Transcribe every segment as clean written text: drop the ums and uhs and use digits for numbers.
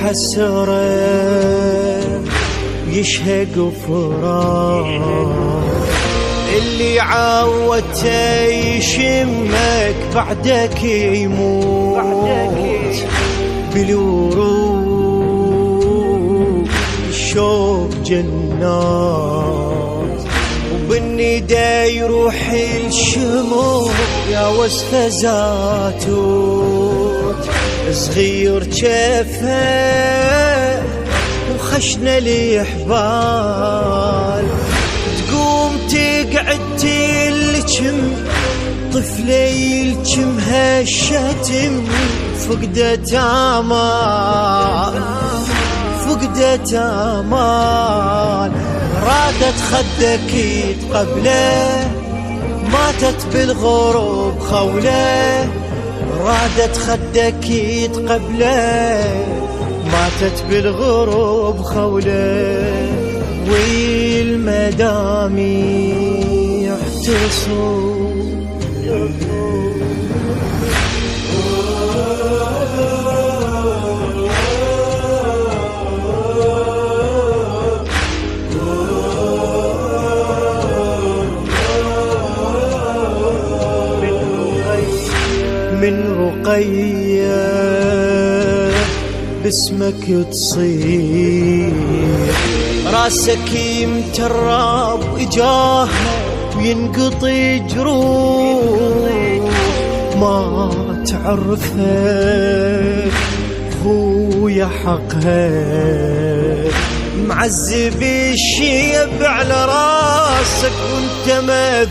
حسرة يشهق فراق، اللي عودته يشمك بعدك يموت بالورود الشوق جنات، وبالندى يروح الشموع يا وصفة زاتوت، صغير جفه وخشنا الإحبال، تقوم تقعد تلجم طفلة يلجم هالشتم، فقدت آمال فقدت آمال، رادت خدك يتقبله ماتت بالغروب خولة، رادت خدك يتقبله ماتت بالغروب خولة، والمدامع تصوم من رقية باسمك تصيح، راسك يمترب إجاهه وينقطي جروح، ما تعرفه خويا حقها، معذب الشيب على راسك وانت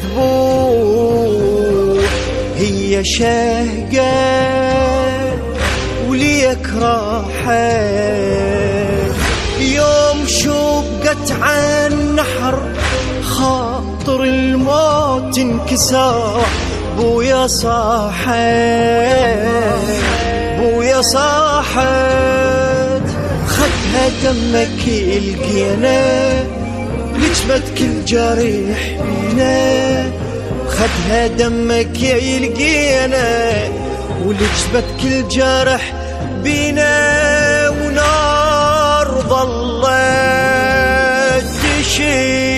مذبوح، هي شهقة وليك راحت، يوم شقت عن نحر خاطر الموت انكسر، بويا صاحت بويا صاحت، خدها دمك القينا لجمت كل جريح بينا، خدها دمك يلقينا ولجبت كل جرح بينا، ونار ظلت تشيل